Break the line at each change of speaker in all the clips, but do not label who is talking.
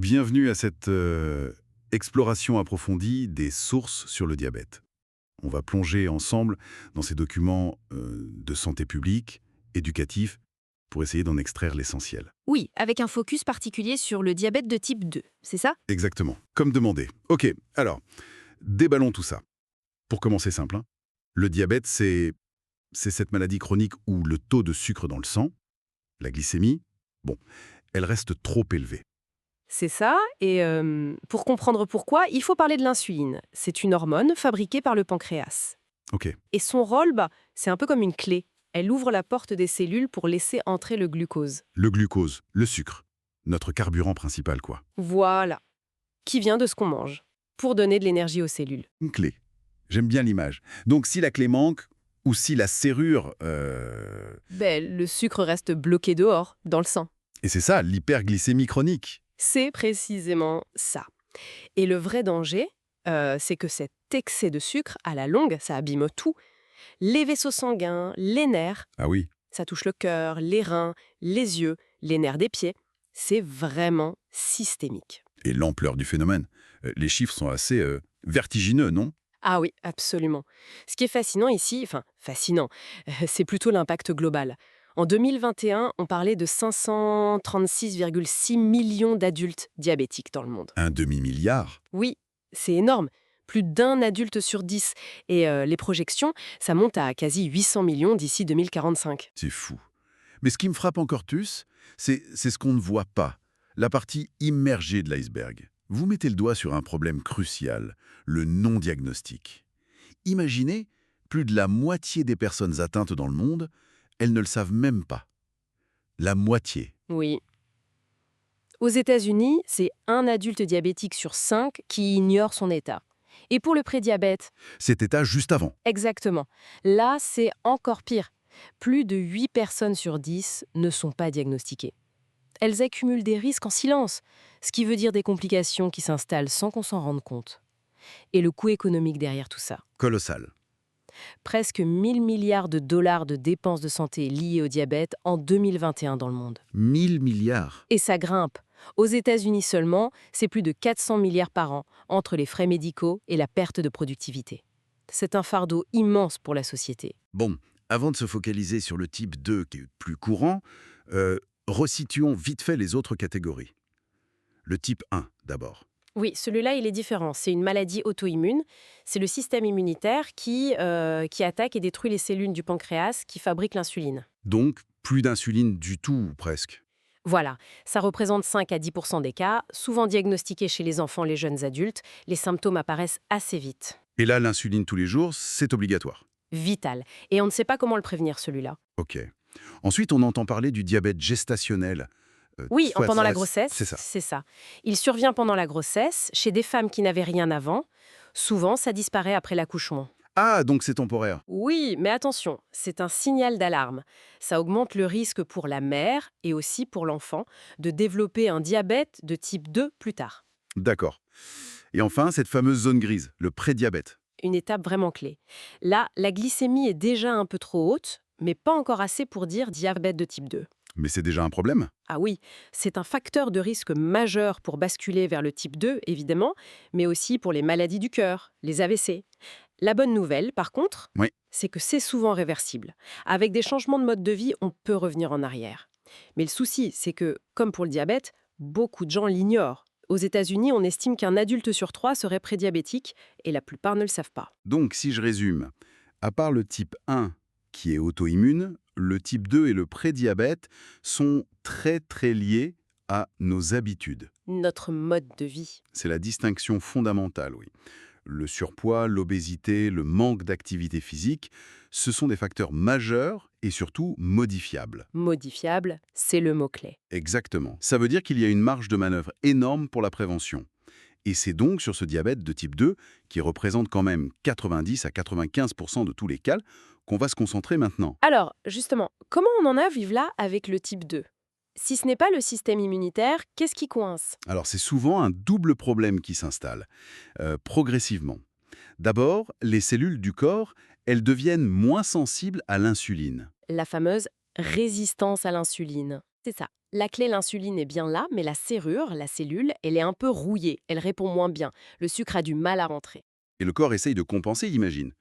Bienvenue à cette exploration approfondie des sources sur le diabète. On va plonger ensemble dans ces documents de santé publique, éducatifs, pour essayer d'en extraire l'essentiel.
Oui, avec un focus particulier sur le diabète de type 2, c'est ça?
Exactement, comme demandé. Ok, alors, déballons tout ça. Pour commencer simple, hein, le diabète, c'est cette maladie chronique où le taux de sucre dans le sang, la glycémie, bon, elle reste trop élevée.
C'est ça, et pour comprendre pourquoi, il faut parler de l'insuline. C'est une hormone fabriquée par le pancréas.
Ok,
Et son rôle, c'est un peu comme une clé. Elle ouvre la porte des cellules pour laisser entrer le glucose.
le glucose, le sucre, notre carburant principal, quoi.
Voilà. Qui vient de ce qu'on mange, pour donner de l'énergie aux cellules.
Une clé. J'aime bien l'image. Donc si la clé manque, ou si la serrure...
Le sucre reste bloqué dehors, dans le sang.
Et c'est ça, l'hyperglycémie chronique.
C'est précisément ça. Et le vrai danger, c'est que cet excès de sucre, à la longue, ça abîme tout. Les vaisseaux sanguins, les nerfs,
Ah oui,
ça touche le cœur, les reins, les yeux, les nerfs des pieds. C'est vraiment systémique.
et l'ampleur du phénomène. Les chiffres sont assez vertigineux, non?
Ah oui, absolument. Ce qui est fascinant ici, fascinant, c'est plutôt l'impact global. En 2021, on parlait de 536,6 millions d'adultes diabétiques dans le monde.
Un demi-milliard?
Oui, c'est énorme. Plus d'un adulte sur 10. Et les projections, ça monte à quasi 800 millions d'ici 2045.
C'est fou. Mais ce qui me frappe encore plus, c'est ce qu'on ne voit pas, la partie immergée de l'iceberg. Vous mettez le doigt sur un problème crucial, le non-diagnostic. Imaginez, plus de la moitié des personnes atteintes dans le monde, elles ne le savent même pas. La moitié.
Oui. Aux États-Unis, c'est un adulte diabétique sur 5 qui ignore son état. Et pour le prédiabète,
Cet état juste avant.
exactement. Là, c'est encore pire. Plus de 8 personnes sur 10 ne sont pas diagnostiquées. Elles accumulent des risques en silence, ce qui veut dire des complications qui s'installent sans qu'on s'en rende compte. Et le coût économique derrière tout ça.
Colossal.
Presque 1000 milliards de dollars de dépenses de santé liées au diabète en 2021 dans le monde.
1000 milliards.
Et ça grimpe. Aux États-Unis seulement, c'est plus de 400 milliards par an, entre les frais médicaux et la perte de productivité. C'est un fardeau immense pour la société.
Bon, avant de se focaliser sur le type 2 qui est plus courant, resituons vite fait les autres catégories. Le type 1 d'abord.
Oui, celui-là, il est différent. C'est une maladie auto-immune. C'est le système immunitaire qui attaque et détruit les cellules du pancréas qui fabriquent l'insuline.
Donc, plus d'insuline du tout, ou presque.
Voilà, ça représente 5 à 10% des cas, souvent diagnostiqués chez les enfants, les jeunes adultes. Les symptômes apparaissent assez vite.
Et là, l'insuline tous les jours, c'est obligatoire.
Vital. Et on ne sait pas comment le prévenir, celui-là.
Ok. Ensuite, on entend parler du diabète gestationnel.
Oui,
Soit
pendant
ça
la
reste-
grossesse,
C'est ça.
Il survient pendant la grossesse, chez des femmes qui n'avaient rien avant. Souvent, ça disparaît après l'accouchement.
Ah, donc c'est temporaire.
Oui, mais attention, c'est un signal d'alarme. Ça augmente le risque pour la mère et aussi pour l'enfant de développer un diabète de type 2 plus tard.
D'accord. Et enfin, cette fameuse zone grise, le prédiabète.
Une étape vraiment clé. Là, la glycémie est déjà un peu trop haute, mais pas encore assez pour dire diabète de type 2.
Mais c'est déjà un problème.
Ah oui, c'est un facteur de risque majeur pour basculer vers le type 2, évidemment, mais aussi pour les maladies du cœur, les AVC. La bonne nouvelle, par contre,
Oui.
c'est que c'est souvent réversible. Avec des changements de mode de vie, on peut revenir en arrière. Mais le souci, c'est que, comme pour le diabète, beaucoup de gens l'ignorent. Aux États-Unis, on estime qu'un adulte sur 3 serait prédiabétique, et la plupart ne le savent pas.
Donc, si je résume, à part le type 1 qui est auto-immune, le type 2 et le prédiabète sont très très liés à nos habitudes.
Notre mode de vie.
C'est la distinction fondamentale, oui. Le surpoids, l'obésité, le manque d'activité physique, ce sont des facteurs majeurs et surtout modifiables.
Modifiable, c'est le mot-clé.
Exactement. Ça veut dire qu'il y a une marge de manœuvre énorme pour la prévention. Et c'est donc sur ce diabète de type 2, qui représente quand même 90 à 95% de tous les cas, qu'on va se concentrer maintenant.
Alors, justement, comment on en arrive là avec le type 2 ? Si ce n'est pas le système immunitaire, qu'est-ce qui coince ?
Alors c'est souvent un double problème qui s'installe, progressivement. D'abord, les cellules du corps, elles deviennent moins sensibles à l'insuline.
La fameuse résistance à l'insuline. C'est ça. La clé, l'insuline est bien là, mais la serrure, la cellule, elle est un peu rouillée, elle répond moins bien. Le sucre a du mal à rentrer.
Et le corps essaye de compenser, j'imagine.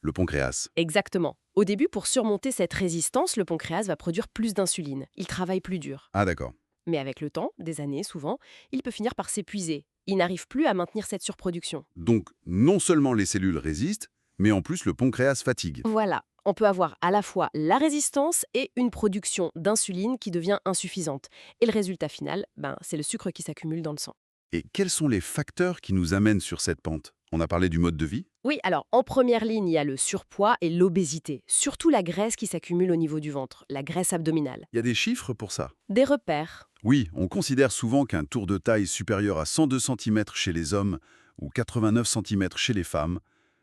Le pancréas.
Exactement. Au début, pour surmonter cette résistance, le pancréas va produire plus d'insuline. Il travaille plus dur.
Ah d'accord.
Mais avec le temps, des années souvent, il peut finir par s'épuiser. Il n'arrive plus à maintenir cette surproduction.
Donc, non seulement les cellules résistent, mais en plus le pancréas fatigue.
Voilà, on peut avoir à la fois la résistance et une production d'insuline qui devient insuffisante. Et le résultat final, c'est le sucre qui s'accumule dans le sang.
Et quels sont les facteurs qui nous amènent sur cette pente? On a parlé du mode de vie?
Oui, alors en première ligne, il y a le surpoids et l'obésité. Surtout la graisse qui s'accumule au niveau du ventre, la graisse abdominale.
Il y a des chiffres pour ça?
Des repères.
Oui, on considère souvent qu'un tour de taille supérieur à 102 cm chez les hommes ou 89 cm chez les femmes,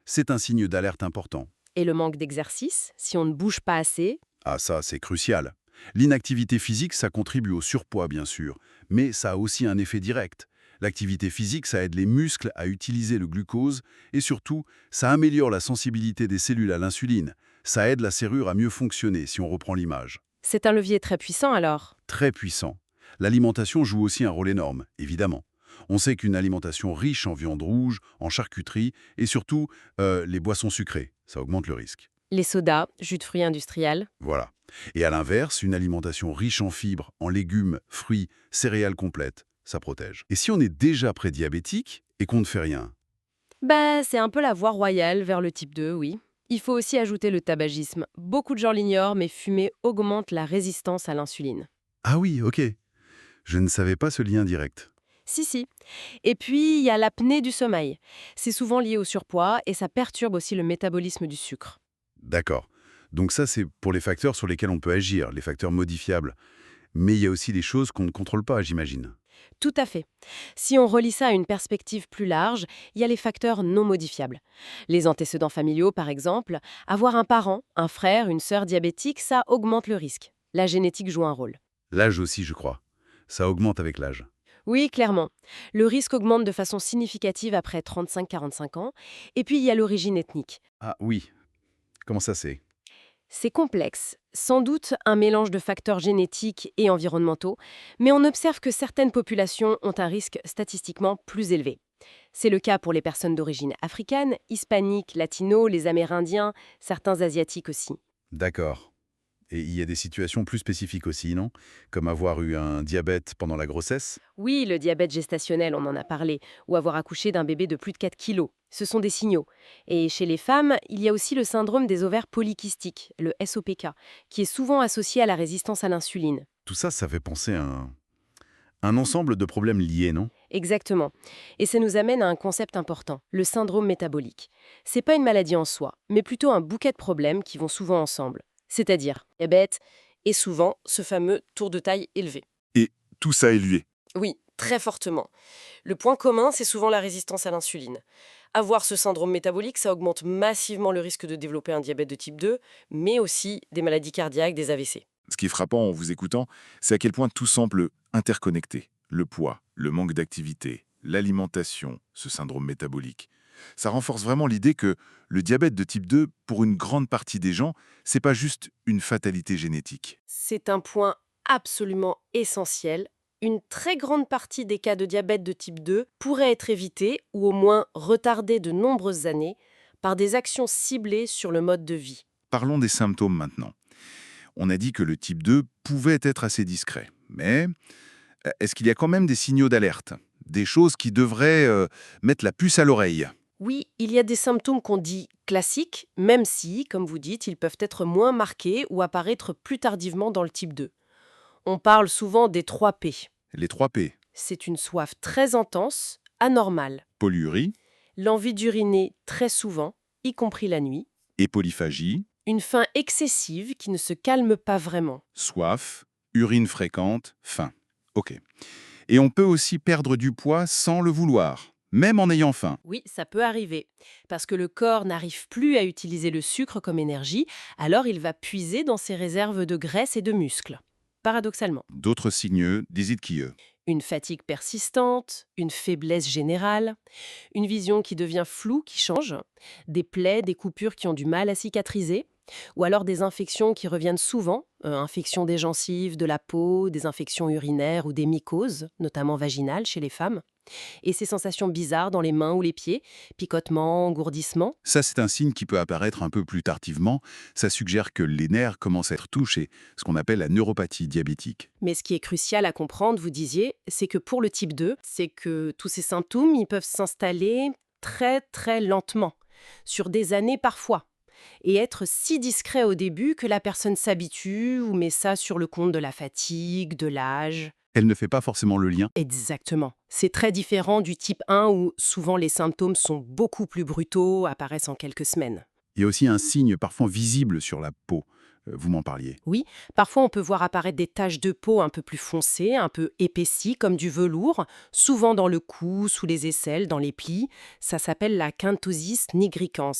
c'est un signe d'alerte important.
Et le manque d'exercice, si on ne bouge pas assez.
Ah ça, c'est crucial. L'inactivité physique, ça contribue au surpoids, bien sûr, mais ça a aussi un effet direct. L'activité physique, ça aide les muscles à utiliser le glucose et surtout, ça améliore la sensibilité des cellules à l'insuline. Ça aide la serrure à mieux fonctionner, si on reprend l'image.
C'est un levier très puissant alors.
Très puissant. L'alimentation joue aussi un rôle énorme, évidemment. On sait qu'une alimentation riche en viande rouge, en charcuterie et surtout les boissons sucrées, ça augmente le risque.
Les sodas, jus de fruits industriels.
Voilà. Et à l'inverse, une alimentation riche en fibres, en légumes, fruits, céréales complètes, ça protège. Et si on est déjà prédiabétique et qu'on ne fait rien?
C'est un peu la voie royale vers le type 2, oui. Il faut aussi ajouter le tabagisme. Beaucoup de gens l'ignorent, mais fumer augmente la résistance à l'insuline.
Ah oui, ok. Je ne savais pas ce lien direct.
Si, si. Et puis, il y a l'apnée du sommeil. C'est souvent lié au surpoids et ça perturbe aussi le métabolisme du sucre.
D'accord. Donc ça, c'est pour les facteurs sur lesquels on peut agir, les facteurs modifiables. Mais il y a aussi des choses qu'on ne contrôle pas, j'imagine.
Tout à fait. Si on relie ça à une perspective plus large, il y a les facteurs non modifiables. Les antécédents familiaux, par exemple, avoir un parent, un frère, une sœur diabétique, ça augmente le risque. La génétique joue un rôle.
L'âge aussi, je crois. Ça augmente avec l'âge.
Oui, clairement. Le risque augmente de façon significative après 35-45 ans. Et puis, il y a l'origine ethnique.
Ah oui. Comment ça c'est?
C'est complexe, sans doute un mélange de facteurs génétiques et environnementaux, mais on observe que certaines populations ont un risque statistiquement plus élevé. C'est le cas pour les personnes d'origine africaine, hispanique, latino, les Amérindiens, certains Asiatiques aussi.
D'accord. Et il y a des situations plus spécifiques aussi, non? Comme avoir eu un diabète pendant la grossesse?
Oui, le diabète gestationnel, on en a parlé, ou avoir accouché d'un bébé de plus de 4 kilos. Ce sont des signaux. Et chez les femmes, il y a aussi le syndrome des ovaires polykystiques, le SOPK, qui est souvent associé à la résistance à l'insuline.
Tout ça, ça fait penser à un ensemble de problèmes liés, non?
Exactement. Et ça nous amène à un concept important, le syndrome métabolique. C'est pas une maladie en soi, mais plutôt un bouquet de problèmes qui vont souvent ensemble. C'est-à-dire diabète et souvent ce fameux tour de taille élevé.
Et tout ça est lié.
Oui, très fortement. Le point commun, c'est souvent la résistance à l'insuline. Avoir ce syndrome métabolique, ça augmente massivement le risque de développer un diabète de type 2, mais aussi des maladies cardiaques, des AVC.
Ce qui est frappant en vous écoutant, c'est à quel point tout semble interconnecté. Le poids, le manque d'activité, l'alimentation, ce syndrome métabolique. Ça renforce vraiment l'idée que le diabète de type 2, pour une grande partie des gens, c'est pas juste une fatalité génétique.
C'est un point absolument essentiel. Une très grande partie des cas de diabète de type 2 pourrait être évitée ou au moins retardée de nombreuses années par des actions ciblées sur le mode de vie.
Parlons des symptômes maintenant. On a dit que le type 2 pouvait être assez discret, mais est-ce qu'il y a quand même des signaux d'alerte? Des choses qui devraient mettre la puce à l'oreille?
Oui, il y a des symptômes qu'on dit classiques, même si, comme vous dites, ils peuvent être moins marqués ou apparaître plus tardivement dans le type 2. On parle souvent des 3 P.
Les 3 P,
C'est une soif très intense, anormale,
polyurie
l'envie d'uriner très souvent, y compris la nuit,
et polyphagie,
une faim excessive qui ne se calme pas vraiment.
soif, urine fréquente, faim. Ok. Et on peut aussi perdre du poids sans le vouloir, même en ayant faim.
Oui, ça peut arriver, parce que le corps n'arrive plus à utiliser le sucre comme énergie, alors il va puiser dans ses réserves de graisse et de muscles. Paradoxalement.
D'autres signes disent
Une fatigue persistante, une faiblesse générale, une vision qui devient floue, qui change, des plaies, des coupures qui ont du mal à cicatriser, Ou alors des infections qui reviennent souvent, infections des gencives, de la peau, des infections urinaires ou des mycoses, notamment vaginales chez les femmes. Et ces sensations bizarres dans les mains ou les pieds, picotements, engourdissements.
Ça, c'est un signe qui peut apparaître un peu plus tardivement. Ça suggère que les nerfs commencent à être touchés, ce qu'on appelle la neuropathie diabétique.
Mais ce qui est crucial à comprendre, vous disiez, c'est que pour le type 2, c'est que tous ces symptômes, ils peuvent s'installer très très lentement, sur des années parfois, et être si discret au début que la personne s'habitue ou met ça sur le compte de la fatigue, de l'âge.
Elle ne fait pas forcément le lien.
Exactement. C'est très différent du type 1 où souvent les symptômes sont beaucoup plus brutaux, apparaissent en quelques semaines.
Il y a aussi un signe parfois visible sur la peau. Vous m'en parliez.
Oui, parfois on peut voir apparaître des taches de peau un peu plus foncées, un peu épaissies, comme du velours, souvent dans le cou, sous les aisselles, dans les plis. Ça s'appelle la acanthosis nigricans.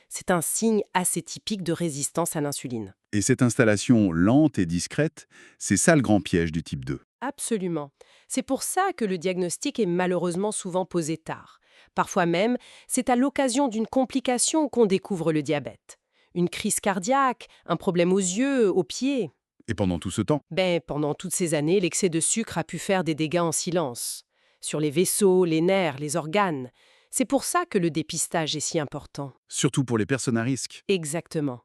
C'est un signe assez typique de résistance à l'insuline.
Et cette installation lente et discrète, c'est ça le grand piège du type 2.
Absolument. C'est pour ça que le diagnostic est malheureusement souvent posé tard. Parfois même, c'est à l'occasion d'une complication qu'on découvre le diabète. Une crise cardiaque, un problème aux yeux, aux pieds.
Et pendant tout ce temps,
Pendant toutes ces années, l'excès de sucre a pu faire des dégâts en silence. Sur les vaisseaux, les nerfs, les organes. C'est pour ça que le dépistage est si important.
surtout pour les personnes à risque.
Exactement.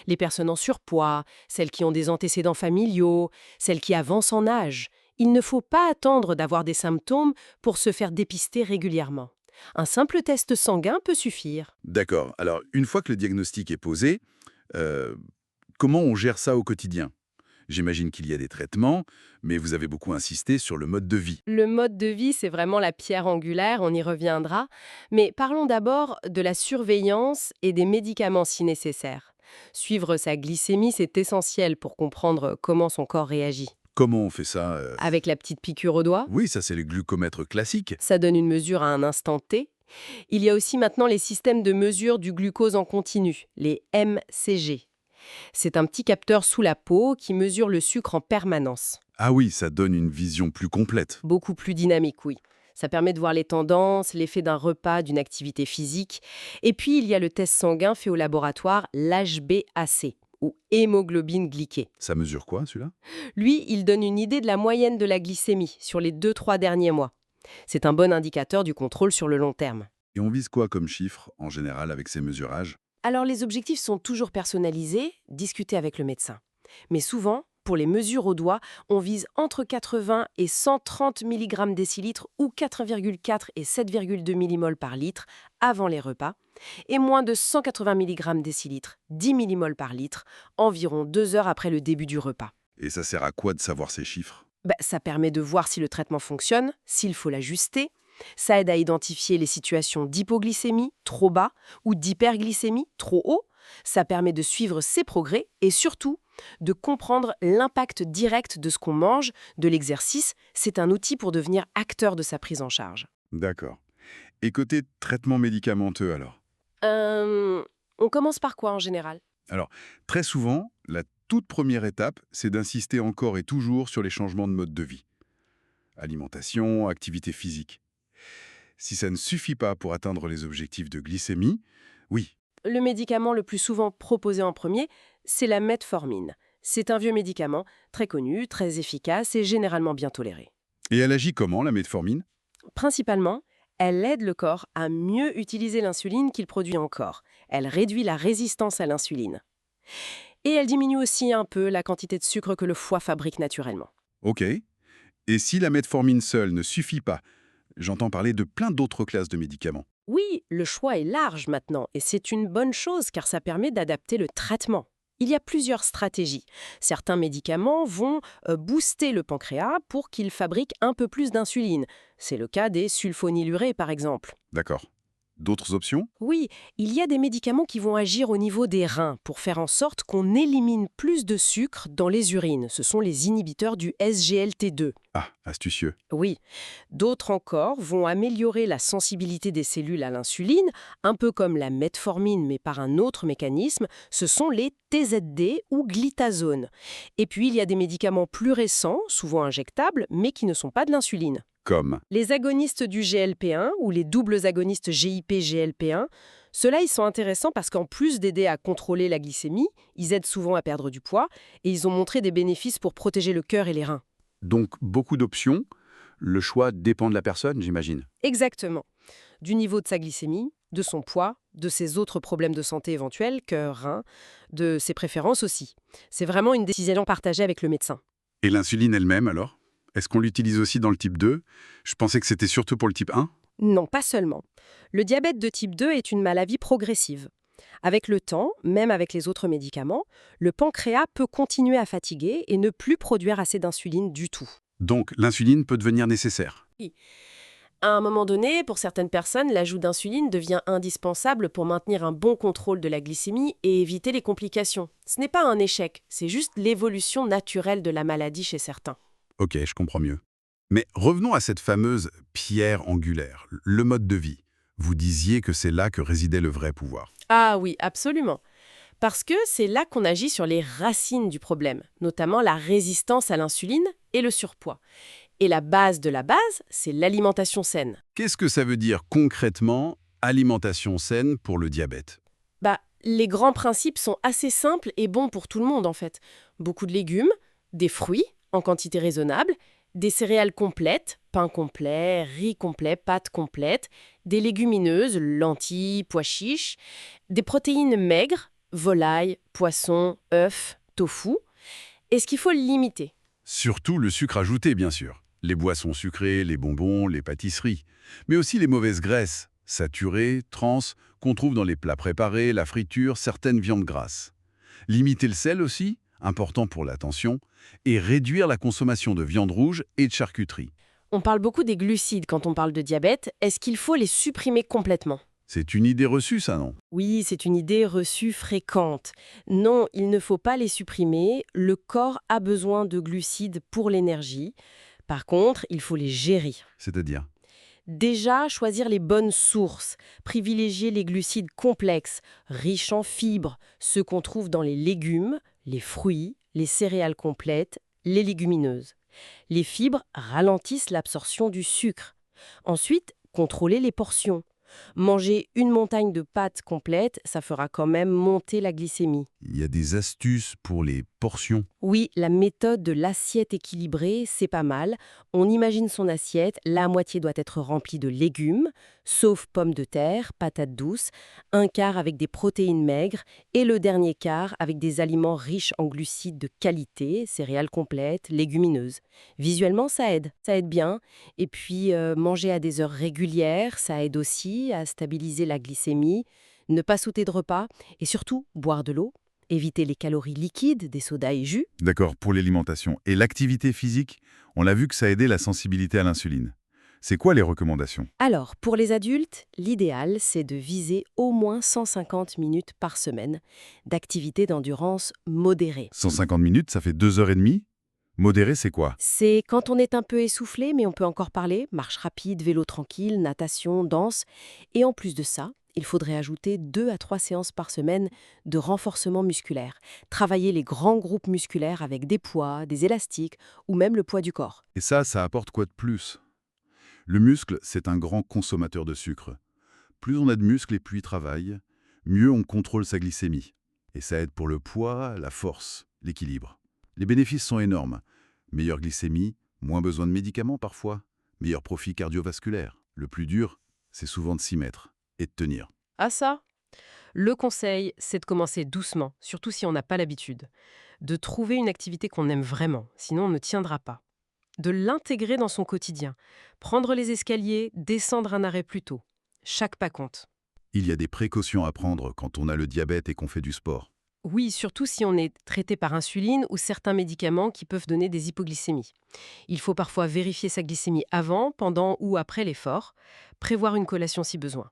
Les personnes en surpoids, celles qui ont des antécédents familiaux, celles qui avancent en âge. Il ne faut pas attendre d'avoir des symptômes pour se faire dépister régulièrement. Un simple test sanguin peut suffire.
D'accord. Alors, une fois que le diagnostic est posé, euh, comment on gère ça au quotidien? J'imagine qu'il y a des traitements, mais vous avez beaucoup insisté sur le mode de vie.
Le mode de vie, c'est vraiment la pierre angulaire, on y reviendra. Mais parlons d'abord de la surveillance et des médicaments si nécessaire. Suivre sa glycémie, c'est essentiel pour comprendre comment son corps réagit.
Comment on fait ça
Avec la petite piqûre au doigt,
Oui, ça c'est le glucomètre classique.
ça donne une mesure à un instant T. Il y a aussi maintenant les systèmes de mesure du glucose en continu, les MCG. C'est un petit capteur sous la peau qui mesure le sucre en permanence.
Ah oui, ça donne une vision plus complète.
Beaucoup plus dynamique, oui. Ça permet de voir les tendances, l'effet d'un repas, d'une activité physique. Et puis, il y a le test sanguin fait au laboratoire, l'HbAc, ou hémoglobine glyquée.
Ça mesure quoi, celui-là?
Lui, il donne une idée de la moyenne de la glycémie sur les 2-3 derniers mois. C'est un bon indicateur du contrôle sur le long terme.
Et on vise quoi comme chiffre, en général, avec ces mesurages?
Alors, les objectifs sont toujours personnalisés, discutés avec le médecin. Mais souvent, pour les mesures au doigt, on vise entre 80 et 130 mg décilitres ou 4,4 et 7,2 mmol par litre avant les repas, et moins de 180 mg décilitres, 10 mmol par litre, environ 2 heures après le début du repas.
Et ça sert à quoi de savoir ces chiffres?
Ça permet de voir si le traitement fonctionne, s'il faut l'ajuster. Ça aide à identifier les situations d'hypoglycémie, trop bas, ou d'hyperglycémie, trop haut. Ça permet de suivre ses progrès et surtout de comprendre l'impact direct de ce qu'on mange, de l'exercice. C'est un outil pour devenir acteur de sa prise en charge.
D'accord. Et côté traitement médicamenteux, alors?
On commence par quoi en général?
Alors, très souvent, la toute première étape, c'est d'insister encore et toujours sur les changements de mode de vie. Alimentation, activité physique. Si ça ne suffit pas pour atteindre les objectifs de glycémie, oui,
Le médicament le plus souvent proposé en premier, c'est la metformine. C'est un vieux médicament, très connu, très efficace et généralement bien toléré.
et elle agit comment, la metformine?
Principalement, elle aide le corps à mieux utiliser l'insuline qu'il produit en corps. Elle réduit la résistance à l'insuline. Et elle diminue aussi un peu la quantité de sucre que le foie fabrique naturellement.
Ok. Et si la metformine seule ne suffit pas, j'entends parler de plein d'autres classes de médicaments.
Oui, le choix est large maintenant et c'est une bonne chose car ça permet d'adapter le traitement. Il y a plusieurs stratégies. Certains médicaments vont booster le pancréas pour qu'il fabrique un peu plus d'insuline. C'est le cas des sulfonylurées par exemple.
D'accord. D'autres options?
Oui, il y a des médicaments qui vont agir au niveau des reins pour faire en sorte qu'on élimine plus de sucre dans les urines. Ce sont les inhibiteurs du SGLT2.
Ah, astucieux.
Oui. D'autres encore vont améliorer la sensibilité des cellules à l'insuline, un peu comme la metformine mais par un autre mécanisme. Ce sont les TZD ou glitazone. Et puis il y a des médicaments plus récents, souvent injectables, mais qui ne sont pas de l'insuline.
Comme?
Les agonistes du GLP1 ou les doubles agonistes GIP-GLP1, Ceux-là, ils sont intéressants parce qu'en plus d'aider à contrôler la glycémie, ils aident souvent à perdre du poids et ils ont montré des bénéfices pour protéger le cœur et les reins.
Donc, beaucoup d'options. Le choix dépend de la personne, j'imagine.
Exactement. Du niveau de sa glycémie, de son poids, de ses autres problèmes de santé éventuels, cœur, reins, de ses préférences aussi. C'est vraiment une décision partagée avec le médecin.
Et l'insuline elle-même, alors? Est-ce qu'on l'utilise aussi dans le type 2? Je pensais que c'était surtout pour le type 1.
Non, pas seulement. Le diabète de type 2 est une maladie progressive. Avec le temps, même avec les autres médicaments, le pancréas peut continuer à fatiguer et ne plus produire assez d'insuline du tout.
Donc, l'insuline peut devenir nécessaire.
À un moment donné, pour certaines personnes, l'ajout d'insuline devient indispensable pour maintenir un bon contrôle de la glycémie et éviter les complications. Ce n'est pas un échec, c'est juste l'évolution naturelle de la maladie chez certains.
Ok, je comprends mieux. Mais revenons à cette fameuse pierre angulaire, le mode de vie. Vous disiez que c'est là que résidait le vrai pouvoir.
Ah oui, absolument. Parce que c'est là qu'on agit sur les racines du problème, notamment la résistance à l'insuline et le surpoids. Et la base de la base, c'est l'alimentation saine.
Qu'est-ce que ça veut dire concrètement, alimentation saine pour le diabète?
Les grands principes sont assez simples et bons pour tout le monde en fait. Beaucoup de légumes, des fruits en quantité raisonnable, des céréales complètes, pain complet, riz complet, pâtes complètes, des légumineuses, lentilles, pois chiches, des protéines maigres, volaille, poisson, œufs, tofu. Est-ce qu'il faut le limiter?
Surtout le sucre ajouté, bien sûr. Les boissons sucrées, les bonbons, les pâtisseries. Mais aussi les mauvaises graisses, saturées, trans, qu'on trouve dans les plats préparés, la friture, certaines viandes grasses. Limiter le sel aussi, important pour la tension, et réduire la consommation de viande rouge et de charcuterie.
On parle beaucoup des glucides quand on parle de diabète. Est-ce qu'il faut les supprimer complètement?
C'est une idée reçue, ça, non?
Oui, c'est une idée reçue fréquente. Non, il ne faut pas les supprimer. Le corps a besoin de glucides pour l'énergie. Par contre, il faut les gérer.
C'est-à-dire?
Déjà, choisir les bonnes sources, privilégier les glucides complexes, riches en fibres, ceux qu'on trouve dans les légumes, les fruits, les céréales complètes, les légumineuses. Les fibres ralentissent l'absorption du sucre. Ensuite, contrôler les portions. Manger une montagne de pâtes complètes, ça fera quand même monter la glycémie.
Il y a des astuces pour les portions.
Oui, la méthode de l'assiette équilibrée, c'est pas mal. On imagine son assiette, la moitié doit être remplie de légumes, sauf pommes de terre, patates douces, un quart avec des protéines maigres et le dernier quart avec des aliments riches en glucides de qualité, céréales complètes, légumineuses. Visuellement, ça aide bien. Et puis, manger à des heures régulières, ça aide aussi à stabiliser la glycémie, ne pas sauter de repas et surtout boire de l'eau. Éviter les calories liquides, des sodas et jus.
D'accord, pour l'alimentation. Et l'activité physique, on l'a vu que ça aidait la sensibilité à l'insuline. C'est quoi les recommandations?
Alors, pour les adultes, l'idéal, c'est de viser au moins 150 minutes par semaine d'activité d'endurance modérée.
150 minutes, ça fait 2h30. Modéré, c'est quoi?
C'est quand on est un peu essoufflé, mais on peut encore parler, marche rapide, vélo tranquille, natation, danse. Et en plus de ça, il faudrait ajouter 2 à 3 séances par semaine de renforcement musculaire. Travailler les grands groupes musculaires avec des poids, des élastiques ou même le poids du corps.
Et ça apporte quoi de plus? Le muscle, c'est un grand consommateur de sucre. Plus on a de muscles et plus il travaille, mieux on contrôle sa glycémie. Et ça aide pour le poids, la force, l'équilibre. Les bénéfices sont énormes. Meilleure glycémie, moins besoin de médicaments parfois, meilleur profit cardiovasculaire. Le plus dur, c'est souvent de s'y mettre et de tenir.
Ah ça? Le conseil, c'est de commencer doucement, surtout si on n'a pas l'habitude. De trouver une activité qu'on aime vraiment, sinon on ne tiendra pas. De l'intégrer dans son quotidien. Prendre les escaliers, descendre un arrêt plus tôt. Chaque pas compte.
Il y a des précautions à prendre quand on a le diabète et qu'on fait du sport.
Oui, surtout si on est traité par insuline ou certains médicaments qui peuvent donner des hypoglycémies. Il faut parfois vérifier sa glycémie avant, pendant ou après l'effort, prévoir une collation si besoin.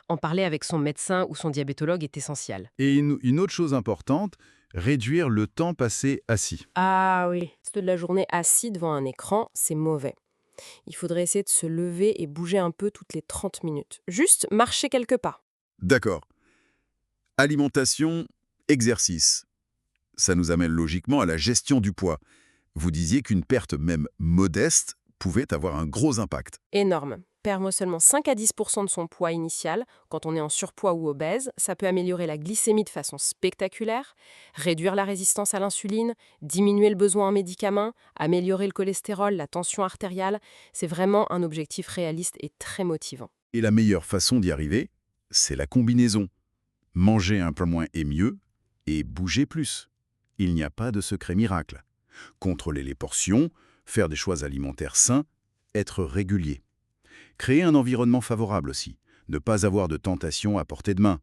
En parler avec son médecin ou son diabétologue est essentiel.
Et une autre chose importante, réduire le temps passé assis.
Ah oui. De la journée assis devant un écran, c'est mauvais. Il faudrait essayer de se lever et bouger un peu toutes les 30 minutes. Juste marcher quelques pas.
D'accord. Alimentation, exercice. Ça nous amène logiquement à la gestion du poids. Vous disiez qu'une perte même modeste pouvait avoir un gros impact.
Énorme. perd seulement 5 à 10% de son poids initial quand on est en surpoids ou obèse. Ça peut améliorer la glycémie de façon spectaculaire, réduire la résistance à l'insuline, diminuer le besoin en médicaments, améliorer le cholestérol, la tension artérielle. C'est vraiment un objectif réaliste et très motivant.
Et la meilleure façon d'y arriver, c'est la combinaison. Manger un peu moins et mieux, et bouger plus. Il n'y a pas de secret miracle. Contrôler les portions, faire des choix alimentaires sains, être régulier. Créer un environnement favorable aussi, ne pas avoir de tentation à portée de main.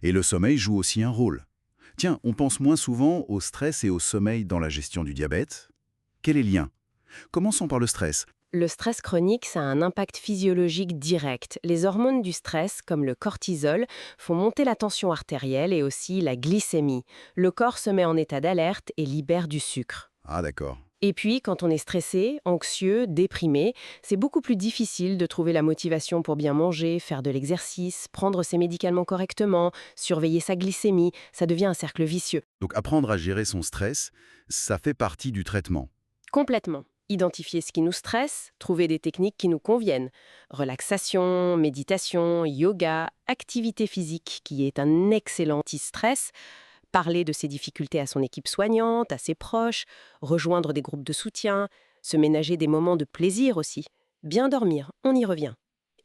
Et le sommeil joue aussi un rôle. Tiens, on pense moins souvent au stress et au sommeil dans la gestion du diabète. Quel est le lien? Commençons par le stress.
Le stress chronique, ça a un impact physiologique direct. Les hormones du stress, comme le cortisol, font monter la tension artérielle et aussi la glycémie. Le corps se met en état d'alerte et libère du sucre.
Ah d'accord.
Et puis, quand on est stressé, anxieux, déprimé, c'est beaucoup plus difficile de trouver la motivation pour bien manger, faire de l'exercice, prendre ses médicaments correctement, surveiller sa glycémie. Ça devient un cercle vicieux.
Donc apprendre à gérer son stress, ça fait partie du traitement.
Complètement. Identifier ce qui nous stresse, trouver des techniques qui nous conviennent. Relaxation, méditation, yoga, activité physique qui est un excellent anti-stress. Parler de ses difficultés à son équipe soignante, à ses proches, rejoindre des groupes de soutien, se ménager des moments de plaisir aussi. Bien dormir, on y revient.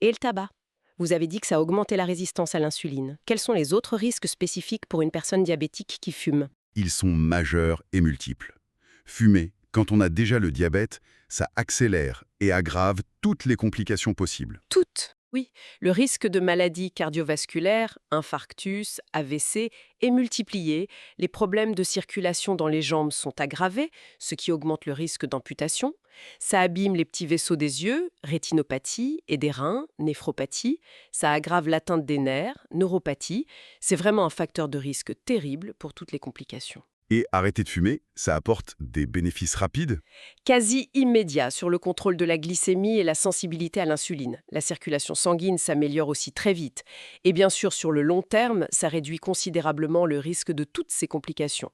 Et le tabac? Vous avez dit que ça augmentait la résistance à l'insuline. Quels sont les autres risques spécifiques pour une personne diabétique qui fume?
Ils sont majeurs et multiples. Fumer, quand on a déjà le diabète, ça accélère et aggrave toutes les complications possibles.
Toutes. Oui, le risque de maladies cardiovasculaires, infarctus, AVC est multiplié, les problèmes de circulation dans les jambes sont aggravés, ce qui augmente le risque d'amputation. Ça abîme les petits vaisseaux des yeux, rétinopathie, et des reins, néphropathie. Ça aggrave l'atteinte des nerfs, neuropathie. C'est vraiment un facteur de risque terrible pour toutes les complications.
Et arrêter de fumer, ça apporte des bénéfices rapides.
Quasi immédiat sur le contrôle de la glycémie et la sensibilité à l'insuline. La circulation sanguine s'améliore aussi très vite. Et bien sûr, sur le long terme, ça réduit considérablement le risque de toutes ces complications.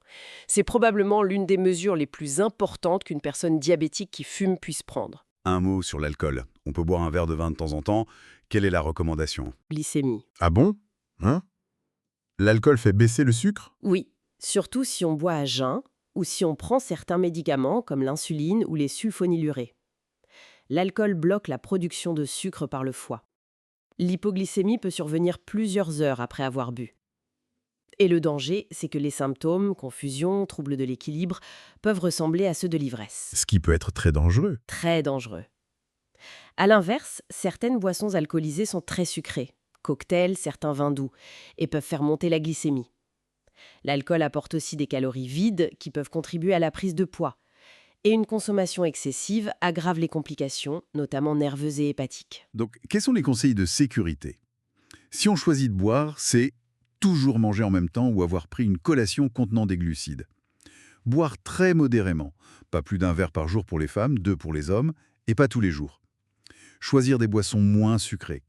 C'est probablement l'une des mesures les plus importantes qu'une personne diabétique qui fume puisse prendre.
Un mot sur l'alcool. On peut boire un verre de vin de temps en temps. Quelle est la recommandation?
Glycémie.
Ah bon? Hein? L'alcool fait baisser le sucre?
Oui, surtout si on boit à jeun ou si on prend certains médicaments comme l'insuline ou les sulfonylurées. L'alcool bloque la production de sucre par le foie. L'hypoglycémie peut survenir plusieurs heures après avoir bu. Et le danger, c'est que les symptômes, confusion, troubles de l'équilibre, peuvent ressembler à ceux de l'ivresse.
Ce qui peut être très dangereux.
Très dangereux. À l'inverse, certaines boissons alcoolisées sont très sucrées, cocktails, certains vins doux, et peuvent faire monter la glycémie. L'alcool apporte aussi des calories vides qui peuvent contribuer à la prise de poids. Et une consommation excessive aggrave les complications, notamment nerveuses et hépatiques.
Donc, quels sont les conseils de sécurité? Si on choisit de boire, c'est toujours manger en même temps ou avoir pris une collation contenant des glucides. Boire très modérément, pas plus d'un verre par jour pour les femmes, 2 pour les hommes, et pas tous les jours. Choisir des boissons moins sucrées.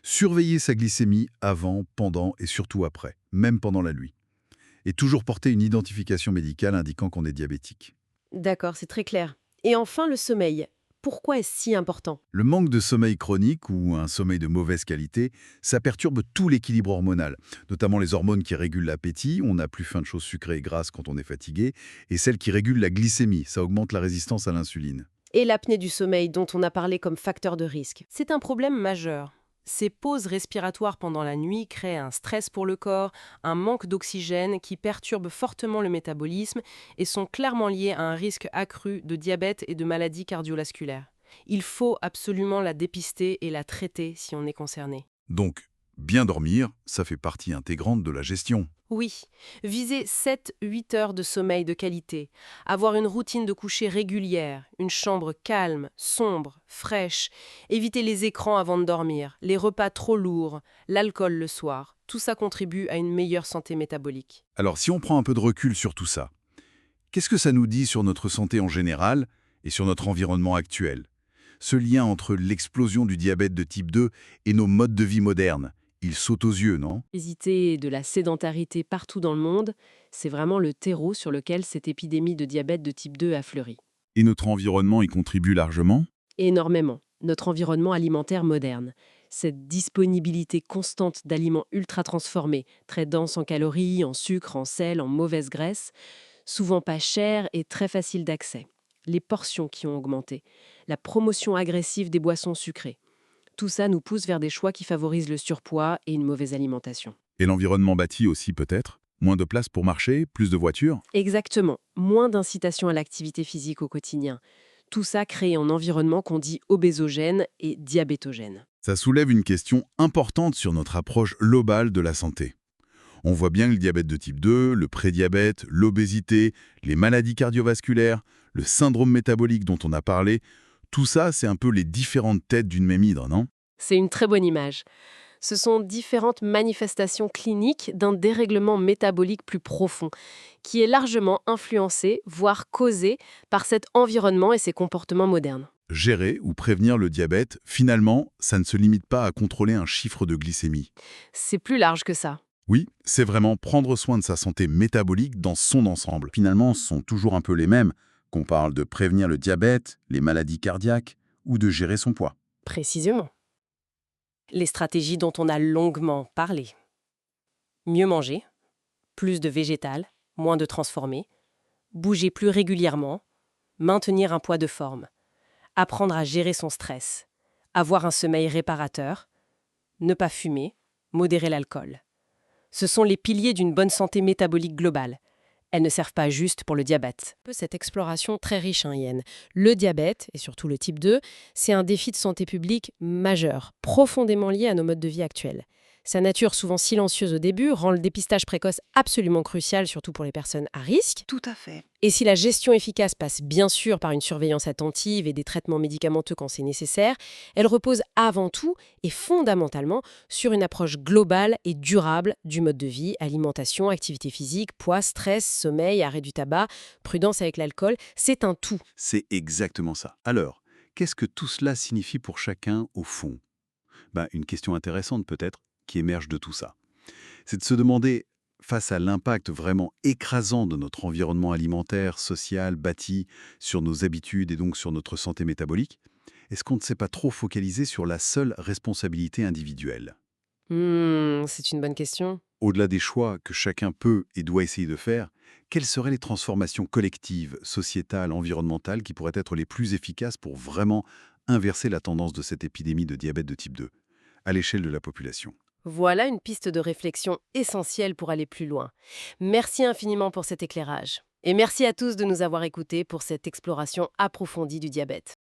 Surveiller sa glycémie avant, pendant et surtout après, même pendant la nuit. Et toujours porter une identification médicale indiquant qu'on est diabétique.
D'accord, c'est très clair. Et enfin, le sommeil. Pourquoi est-ce si important?
Le manque de sommeil chronique ou un sommeil de mauvaise qualité, ça perturbe tout l'équilibre hormonal, notamment les hormones qui régulent l'appétit, on n'a plus faim de choses sucrées et grasses quand on est fatigué, et celles qui régulent la glycémie, ça augmente la résistance à l'insuline.
Et l'apnée du sommeil dont on a parlé comme facteur de risque. C'est un problème majeur. Ces pauses respiratoires pendant la nuit créent un stress pour le corps, un manque d'oxygène qui perturbe fortement le métabolisme et sont clairement liés à un risque accru de diabète et de maladies cardiovasculaires. Il faut absolument la dépister et la traiter si on est concerné.
Donc, bien dormir, ça fait partie intégrante de la gestion.
Oui, viser 7-8 heures de sommeil de qualité, avoir une routine de coucher régulière, une chambre calme, sombre, fraîche, éviter les écrans avant de dormir, les repas trop lourds, l'alcool le soir, tout ça contribue à une meilleure santé métabolique.
Alors, si on prend un peu de recul sur tout ça, qu'est-ce que ça nous dit sur notre santé en général et sur notre environnement actuel? Ce lien entre l'explosion du diabète de type 2 et nos modes de vie modernes, il saute aux yeux, non?
Hésiter de la sédentarité partout dans le monde, c'est vraiment le terreau sur lequel cette épidémie de diabète de type 2 a fleuri.
Et notre environnement y contribue largement?
Énormément. notre environnement alimentaire moderne. Cette disponibilité constante d'aliments ultra transformés, très denses en calories, en sucre, en sel, en mauvaise graisse, souvent pas chers et très faciles d'accès. Les portions qui ont augmenté, la promotion agressive des boissons sucrées. Tout ça nous pousse vers des choix qui favorisent le surpoids et une mauvaise alimentation.
Et l'environnement bâti aussi peut-être? Moins de place pour marcher, plus de voitures?
Exactement, moins d'incitation à l'activité physique au quotidien. Tout ça crée un environnement qu'on dit obésogène et diabétogène.
Ça soulève une question importante sur notre approche globale de la santé. On voit bien que le diabète de type 2, le prédiabète, l'obésité, les maladies cardiovasculaires, le syndrome métabolique dont on a parlé, tout ça, c'est un peu les différentes têtes d'une même hydre, non?
C'est une très bonne image. Ce sont différentes manifestations cliniques d'un dérèglement métabolique plus profond, qui est largement influencé, voire causé, par cet environnement et ses comportements modernes.
Gérer ou prévenir le diabète, finalement, ça ne se limite pas à contrôler un chiffre de glycémie.
C'est plus large que ça.
Oui, c'est vraiment prendre soin de sa santé métabolique dans son ensemble.
Finalement, ce sont toujours un peu les mêmes, qu'on parle de prévenir le diabète, les maladies cardiaques ou de gérer son poids.
Précisément. Les stratégies dont on a longuement parlé. Mieux manger, plus de végétal, moins de transformé, bouger plus régulièrement, maintenir un poids de forme, apprendre à gérer son stress, avoir un sommeil réparateur, ne pas fumer, modérer l'alcool. Ce sont les piliers d'une bonne santé métabolique globale. Elles ne servent pas juste pour le diabète. Cette exploration très riche, Yen. Le diabète, et surtout le type 2, c'est un défi de santé publique majeur, profondément lié à nos modes de vie actuels. Sa nature souvent silencieuse au début rend le dépistage précoce absolument crucial, surtout pour les personnes à risque.
Tout à fait.
Et si la gestion efficace passe bien sûr par une surveillance attentive et des traitements médicamenteux quand c'est nécessaire, elle repose avant tout et fondamentalement sur une approche globale et durable du mode de vie, alimentation, activité physique, poids, stress, sommeil, arrêt du tabac, prudence avec l'alcool, c'est un tout.
C'est exactement ça. Alors, qu'est-ce que tout cela signifie pour chacun au fond? Une question intéressante peut-être qui émerge de tout ça. C'est de se demander, face à l'impact vraiment écrasant de notre environnement alimentaire, social, bâti, sur nos habitudes et donc sur notre santé métabolique, est-ce qu'on ne s'est pas trop focalisé sur la seule responsabilité individuelle?
C'est une bonne question.
Au-delà des choix que chacun peut et doit essayer de faire, quelles seraient les transformations collectives, sociétales, environnementales qui pourraient être les plus efficaces pour vraiment inverser la tendance de cette épidémie de diabète de type 2 à l'échelle de la population?
Voilà une piste de réflexion essentielle pour aller plus loin. Merci infiniment pour cet éclairage. Et merci à tous de nous avoir écoutés pour cette exploration approfondie du diabète.